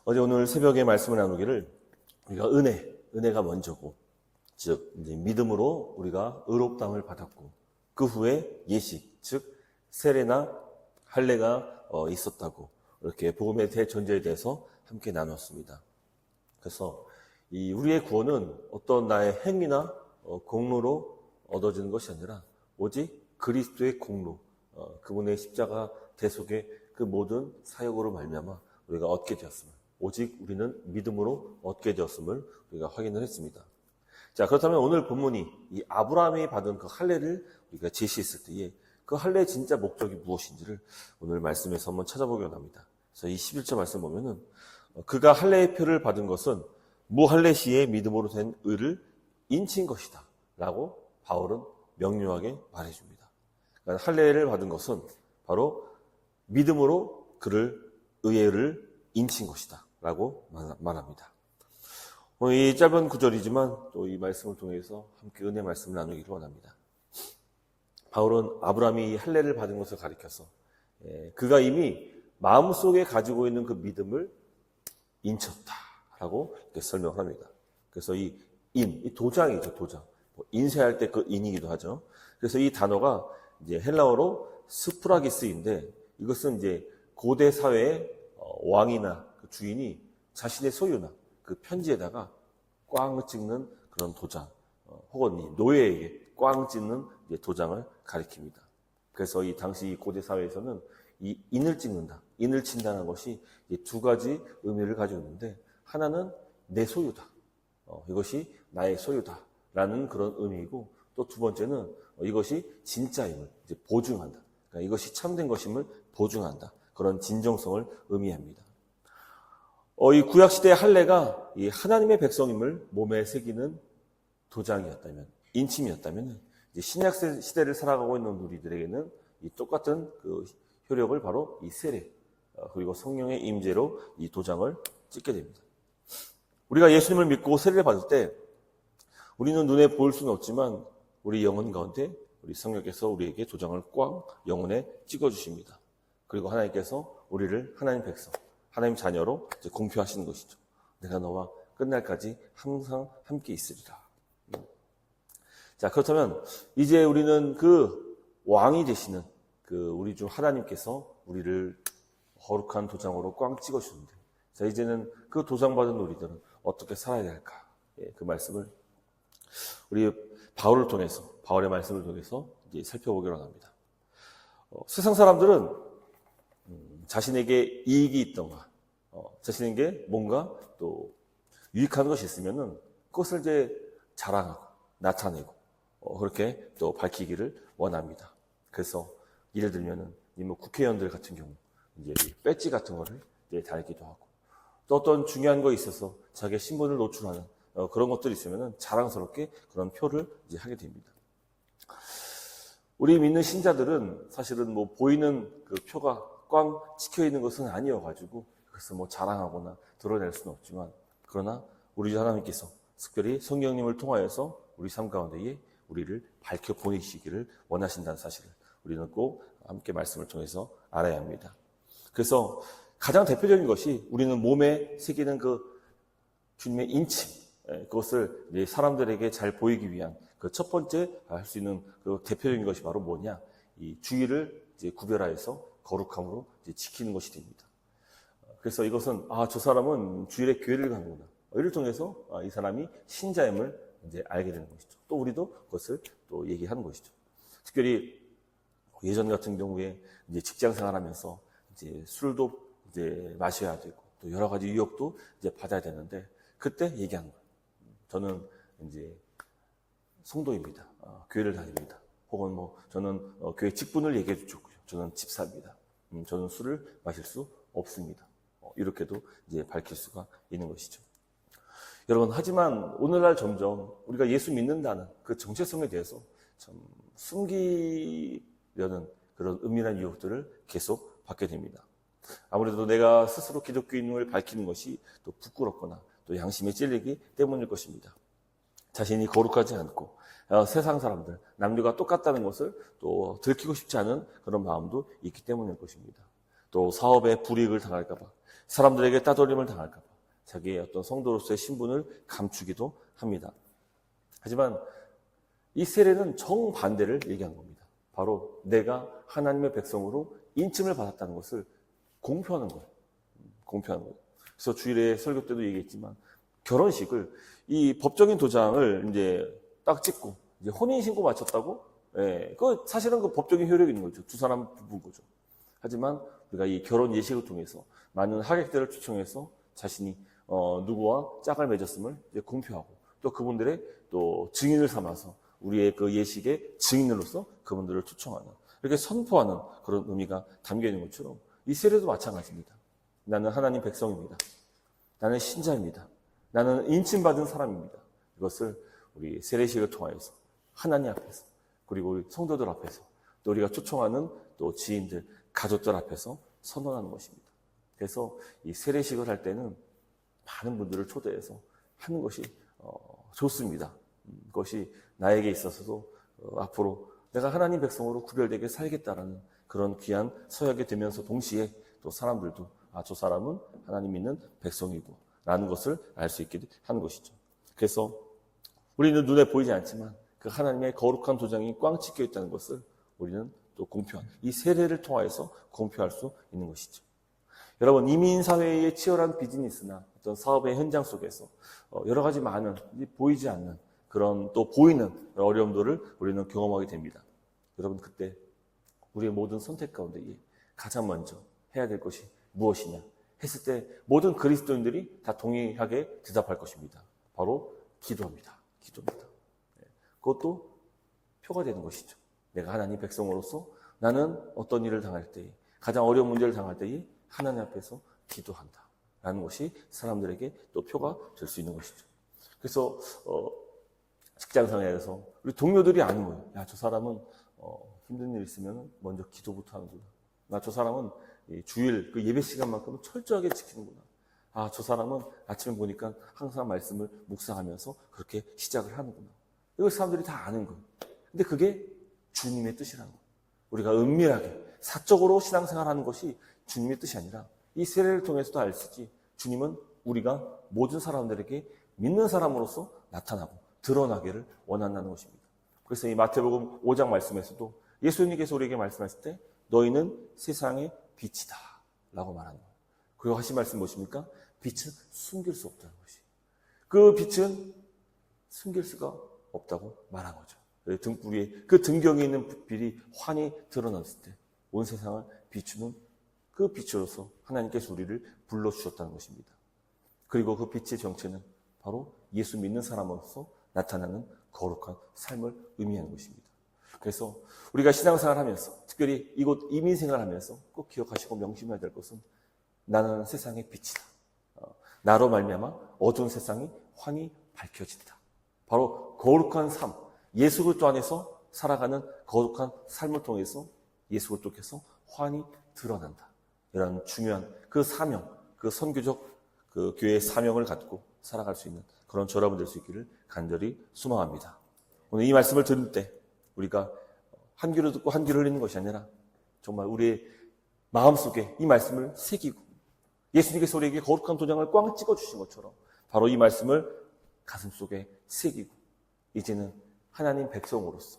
어제 오늘 새벽에 말씀을 나누기를 우리가 은혜가 먼저고, 즉 이제 믿음으로 우리가 의롭다함을 받았고, 그 후에 예식, 즉 세례나 할례가 있었다고 이렇게 복음의 대전제에 대해서 함께 나눴습니다. 그래서 이 우리의 구원은 어떤 나의 행위나 공로로 얻어지는 것이 아니라 오직 그리스도의 공로, 그분의 십자가 대속의 그 모든 사역으로 말미암아 우리가 얻게 되었음을, 오직 우리는 믿음으로 얻게 되었음을 우리가 확인을 했습니다. 자, 그렇다면 오늘 본문이 이 아브라함이 받은 그 할례를 우리가 제시했을 때에 그 할례의 진짜 목적이 무엇인지를 오늘 말씀에서 한번 찾아보기 원합니다. 그래서 이 11절 말씀 보면은 그가 할례의 표를 받은 것은 무할례 시에 믿음으로 된 의를 인친 것이다 라고 바울은 명료하게 말해줍니다. 그러니까 할례를 받은 것은 바로 믿음으로 그를 의를 인친 것이다 라고 말합니다. 이 짧은 구절이지만 또 이 말씀을 통해서 함께 은혜 말씀을 나누기를 원합니다. 바울은 아브라함이 할례를 받은 것을 가리켜서 그가 이미 마음속에 가지고 있는 그 믿음을 인쳤다라고 이렇게 설명을 합니다. 그래서 이 도장이죠, 도장. 인쇄할 때 그 인이기도 하죠. 그래서 이 단어가 이제 헬라어로 스프라기스인데, 이것은 이제 고대 사회의 왕이나 그 주인이 자신의 소유나 그 편지에다가 꽝 찍는 그런 도장, 혹은 이 노예에게 꽝 찍는 도장을 가리킵니다. 그래서 이 당시 고대 사회에서는 이 인을 찍는다, 인을 친다는 것이 두 가지 의미를 가지고 있는데, 하나는 내 소유다, 이것이 나의 소유다라는 그런 의미이고, 또 두 번째는 이것이 진짜임을 이제 보증한다. 그러니까 이것이 참된 것임을 보증한다. 그런 진정성을 의미합니다. 이 구약시대의 할례가 이 하나님의 백성임을 몸에 새기는 도장이었다면, 인침이었다면, 이제 신약 시대를 살아가고 있는 우리들에게는 이 똑같은 그 효력을 바로 이 세례, 그리고 성령의 임재로 이 도장을 찍게 됩니다. 우리가 예수님을 믿고 세례를 받을 때 우리는 눈에 보일 수는 없지만 우리 영혼 가운데 우리 성령께서 우리에게 도장을 꽝 영혼에 찍어주십니다. 그리고 하나님께서 우리를 하나님 백성, 하나님 자녀로 이제 공표하시는 것이죠. 내가 너와 끝날까지 항상 함께 있으리라. 자, 그렇다면 이제 우리는 그 왕이 되시는 그 우리 주 하나님께서 우리를 거룩한 도장으로 꽝 찍어주는데, 자, 이제는 그 도장받은 우리들은 어떻게 살아야 될까? 그 말씀을 우리 바울의 말씀을 통해서 이제 살펴보기로 합니다. 세상 사람들은 자신에게 이익이 있던가, 자신에게 뭔가 또 유익한 것이 있으면은 그것을 이제 자랑하고 나타내고 그렇게 또 밝히기를 원합니다. 그래서 예를 들면은 뭐 국회의원들 같은 경우 이제 배지 같은 거를 이제 달기도 하고, 또 어떤 중요한 거 있어서 자기의 신분을 노출하는 그런 것들이 있으면은 자랑스럽게 그런 표를 이제 하게 됩니다. 우리 믿는 신자들은 사실은 뭐 보이는 그 표가 꽝 찍혀 있는 것은 아니어가지고 그래서 뭐 자랑하거나 드러낼 수는 없지만, 그러나 우리 하나님께서 특별히 성령님을 통하여서 우리 삶 가운데에 우리를 밝혀 보내시기를 원하신다는 사실을 우리는 꼭 함께 말씀을 통해서 알아야 합니다. 그래서 가장 대표적인 것이 우리는 몸에 새기는 그 주님의 인침, 그것을 사람들에게 잘 보이기 위한 그 첫 번째 할 수 있는 그 대표적인 것이 바로 뭐냐? 이 주의를 이제 구별하여서 거룩함으로 이제 지키는 것이 됩니다. 그래서 이것은 저 사람은 주일에 교회를 가는구나, 이를 통해서 이 사람이 신자임을 이제 알게 되는 것이죠. 또 우리도 그것을 또 얘기하는 것이죠. 특별히 예전 같은 경우에 이제 직장 생활하면서 이제 술도 이제 마셔야 되고 또 여러 가지 유혹도 이제 받아야 되는데, 그때 얘기하는 거예요. 저는 이제 성도입니다. 교회를 다닙니다. 혹은 뭐 저는 교회 직분을 얘기해 주셨고요. 저는 집사입니다. 저는 술을 마실 수 없습니다. 이렇게도 이제 밝힐 수가 있는 것이죠. 여러분, 하지만 오늘날 점점 우리가 예수 믿는다는 그 정체성에 대해서 참 숨기려는 그런 은밀한 유혹들을 계속 받게 됩니다. 아무래도 내가 스스로 기독교인을 밝히는 것이 또 부끄럽거나 또 양심에 찔리기 때문일 것입니다. 자신이 거룩하지 않고 세상 사람들, 남녀가 똑같다는 것을 또 들키고 싶지 않은 그런 마음도 있기 때문일 것입니다. 또 사업에 불이익을 당할까 봐, 사람들에게 따돌림을 당할까 봐 자기의 어떤 성도로서의 신분을 감추기도 합니다. 하지만 이 세례는 정반대를 얘기한 겁니다. 바로 내가 하나님의 백성으로 인침을 받았다는 것을 공표하는 거예요. 공표하는 거예요. 그래서 주일에 설교 때도 얘기했지만 결혼식을 이 법적인 도장을 이제 딱 찍고 이제 혼인신고 마쳤다고? 예, 그 사실은 그 법적인 효력이 있는 거죠. 두 사람 부부인 거죠. 하지만 우리가 이 결혼 예식을 통해서 많은 하객들을 초청해서 자신이 누구와 짝을 맺었음을 이제 공표하고 또 그분들의 또 증인을 삼아서 우리의 그 예식의 증인으로서 그분들을 초청하는 이렇게 선포하는 그런 의미가 담겨 있는 것처럼 이 세례도 마찬가지입니다. 나는 하나님 백성입니다. 나는 신자입니다. 나는 인침받은 사람입니다. 이것을 우리 세례식을 통하여서 하나님 앞에서 그리고 우리 성도들 앞에서 또 우리가 초청하는 또 지인들, 가족들 앞에서 선언하는 것입니다. 그래서 이 세례식을 할 때는 많은 분들을 초대해서 하는 것이 좋습니다. 그것이 나에게 있어서도 앞으로 내가 하나님 백성으로 구별되게 살겠다라는 그런 귀한 서약이 되면서 동시에 또 사람들도 저 사람은 하나님 믿는 백성이고 라는 것을 알 수 있게 하는 것이죠. 그래서 우리는 눈에 보이지 않지만 그 하나님의 거룩한 도장이 꽝 찍혀 있다는 것을 우리는 또 공표한 이 세례를 통하여서 공표할 수 있는 것이죠. 여러분, 이민사회의 치열한 비즈니스나 어떤 사업의 현장 속에서 여러 가지 많은 보이지 않는 그런 또 보이는 어려움들을 우리는 경험하게 됩니다. 여러분, 그때 우리의 모든 선택 가운데 가장 먼저 해야 될 것이 무엇이냐 했을 때 모든 그리스도인들이 다 동의하게 대답할 것입니다. 바로 기도입니다. 기도입니다. 그것도 표가 되는 것이죠. 내가 하나님 백성으로서 나는 어떤 일을 당할 때에 가장 어려운 문제를 당할 때에 하나님 앞에서 기도한다 라는 것이 사람들에게 또 표가 될 수 있는 것이죠. 그래서 직장생활에서 우리 동료들이 아는 거예요. 야, 저 사람은 힘든 일 있으면 먼저 기도부터 하는구나. 저 사람은 주일 그 예배 시간만큼은 철저하게 지키는구나. 저 사람은 아침에 보니까 항상 말씀을 묵상하면서 그렇게 시작을 하는구나. 이걸 사람들이 다 아는 거예요. 근데 그게 주님의 뜻이라는 거예요. 우리가 은밀하게 사적으로 신앙생활하는 것이 주님의 뜻이 아니라 이 세례를 통해서도 알 수 있지. 주님은 우리가 모든 사람들에게 믿는 사람으로서 나타나고 드러나기를 원한다는 것입니다. 그래서 이 마태복음 5장 말씀에서도 예수님께서 우리에게 말씀하실 때 너희는 세상의 빛이다 라고 말하는 거예요. 그리고 하신 말씀 무엇입니까? 빛은 숨길 수 없다는 것이. 그 빛은 숨길 수가 없다고 말한 거죠. 등불 그 등경에 있는 빛이 환히 드러났을 때 온 세상을 비추는 그 빛으로서 하나님께서 우리를 불러주셨다는 것입니다. 그리고 그 빛의 정체는 바로 예수 믿는 사람으로서 나타나는 거룩한 삶을 의미하는 것입니다. 그래서 우리가 신앙생활을 하면서 특별히 이곳 이민생활을 하면서 꼭 기억하시고 명심해야 될 것은 나는 세상의 빛이다. 나로 말미암아 어두운 세상이 환히 밝혀진다. 바로 거룩한 삶, 예수 그리스도 안에서 살아가는 거룩한 삶을 통해서 예수 그리스도께서 환히 드러난다. 이런 중요한 그 사명, 그 선교적 그 교회의 사명을 갖고 살아갈 수 있는 그런 저라분 될 수 있기를 간절히 소망합니다. 오늘 이 말씀을 들을 때 우리가 한 귀로 듣고 한 귀로 흘리는 것이 아니라 정말 우리의 마음속에 이 말씀을 새기고 예수님께서 우리에게 거룩한 도장을 꽝 찍어주신 것처럼 바로 이 말씀을 가슴속에 새기고 이제는 하나님 백성으로서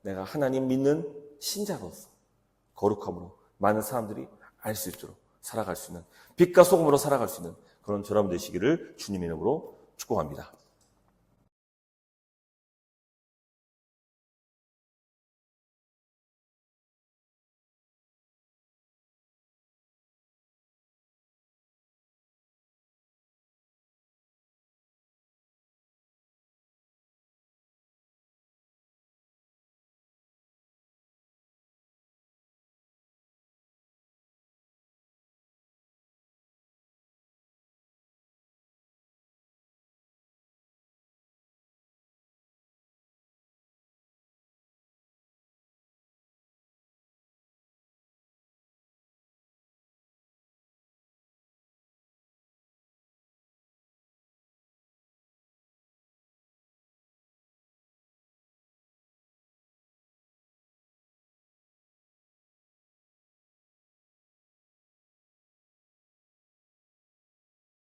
내가 하나님 믿는 신자로서 거룩함으로 많은 사람들이 알 수 있도록 살아갈 수 있는 빛과 소금으로 살아갈 수 있는 그런 저라분 되시기를 주님의 이름으로 축복합니다.